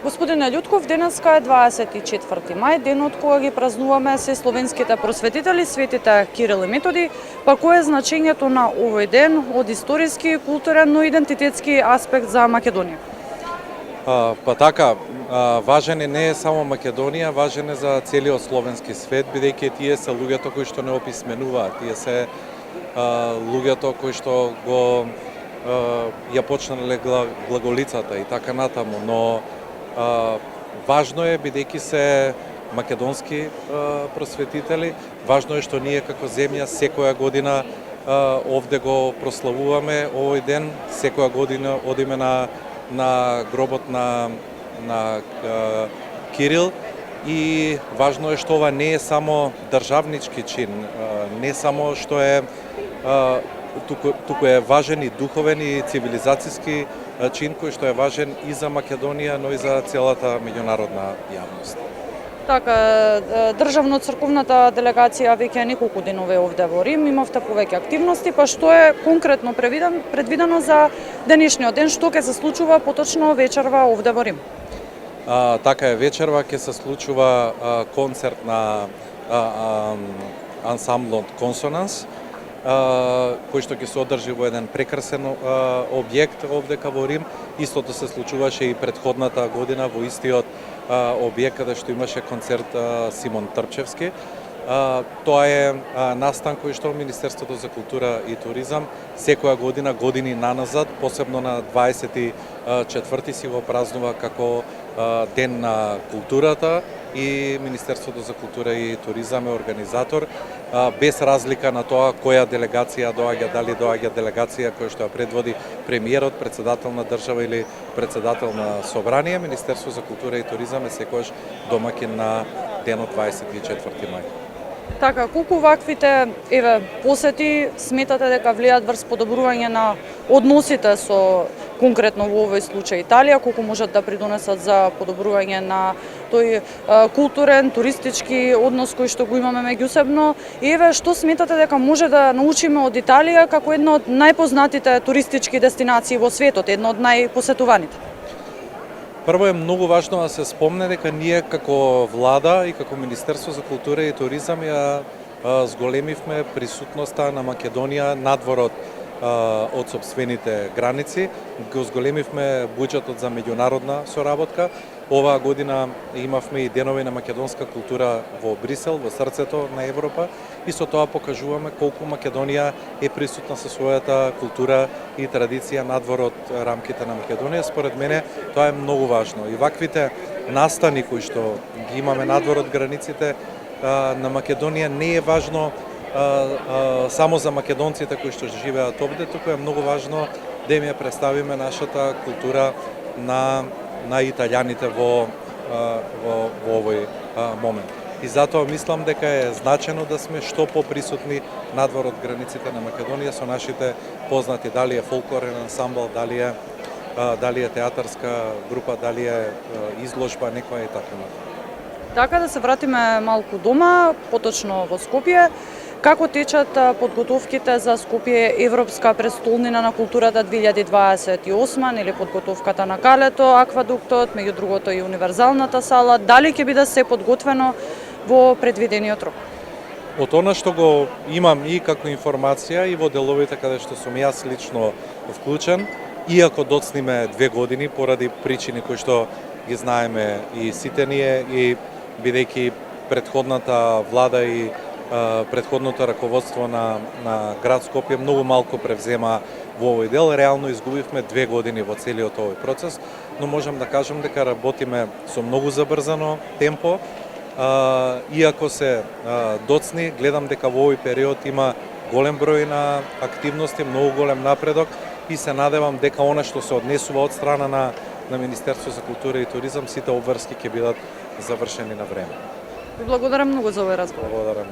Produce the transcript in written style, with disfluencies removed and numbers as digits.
Господине Љутков, денеска е 24 мај, денот кога ги празнуваме се словенските просветители, светите Кирил и Методи, па кое е значењето на овој ден од историски, културен, но идентитетски аспект за Македонија? Па така, важен е не само Македонија, важен е за целиот словенски свет, бидејќи тие се луѓето кои што не описменуваат, тие се луѓето кои што го ја почнале глаголицата и така натаму, но важно е бидејќи се македонски просветители, важно е што ние како земја секоја година овде го прославуваме овој ден, секоја година одиме на гробот на Кирил и важно е што ова не е само државнички чин, не само што е туку е важен и духовен и цивилизацијски чин кој што е важен и за Македонија, но и за целата меѓународна јавност. Така, државно-црковната делегација веќе неколку денови овде во Рим, имавте повеќе активности, па што е конкретно предвидено за денешниот ден, што ќе се случува поточно вечерва овде во Рим? Така е, вечерва ќе се случува концерт на ансамблот Консонанс, кој што ќе се одржи во еден прекрасен објект овдека во Рим. Истото се случуваше и претходната година во истиот објект каде што имаше концерт Симон Трпчевски. Тоа е настан кој што Министерството за култура и туризам секоја година, години наназад, посебно на 24 си го празнува како Ден на културата и Министерството за култура и туризам е организатор, без разлика на тоа која делегација доаѓа, дали доаѓа делегација која што ја предводи премиерот, председател на држава или председател на собрание. Министерството за култура и туризам е секогаш домаќин на денот 24 мај. Така, колку ваквите посети сметате дека влијаат врз подобрување на односите со конкретно во овој случај Италија, колку можат да придонесат за подобрување на тој културен, туристички однос кој што го имаме меѓусебно? Што сметате дека може да научиме од Италија како една од најпознатите туристички дестинации во светот, една од најпосетуваните? Прво е многу важно да се спомне дека ние како влада и како Министерство за култура и туризам ја зголемивме присутноста на Македонија надвор од сопствените граници, го зголемивме буџетот за меѓународна соработка. Оваа година имавме и денови на македонска култура во Брисел, во срцето на Европа, и со тоа покажуваме колку Македонија е присутна со својата култура и традиција надвор од рамките на Македонија. Според мене тоа е многу важно. И ваквите настани кои што ги имаме надвор од границите на Македонија не е важно само за македонците кои што живеат овде, туку е многу важно да им ја представиме нашата култура на италијаните во овој момент. И затоа мислам дека е значено да сме што поприсутни надвор од границите на Македонија со нашите познати, дали е фолклорен ансамбл, дали е театарска група, дали е изложба некоја и така натаму. Така, да се вратиме малку дома, поточно во Скопје. Како течат подготовките за Скопје Европска престолнина на културата 2028, или подготовката на Калето, аквадуктот, меѓу другото и универзалната сала, дали ќе биде се подготвено во предвидениот рок? Од она што го имам и како информација и во деловите каде што сум јас лично вклучен, иако доцниме 2 години поради причини кои што ги знаеме и сите ние, и бидејќи претходната влада и претходното раководство на град Скопје многу малку превзема во овој дел. Реално изгубивме 2 години во целиот овој процес, но можам да кажам дека работиме со многу забрзано темпо. Иако се доцни, гледам дека во овој период има голем број на активности, многу голем напредок и се надевам дека она што се однесува од страна на Министерство за култура и туризам, сите обврски ќе бидат завршени на време. Ви благодарам многу за овој разговор. Благодарам.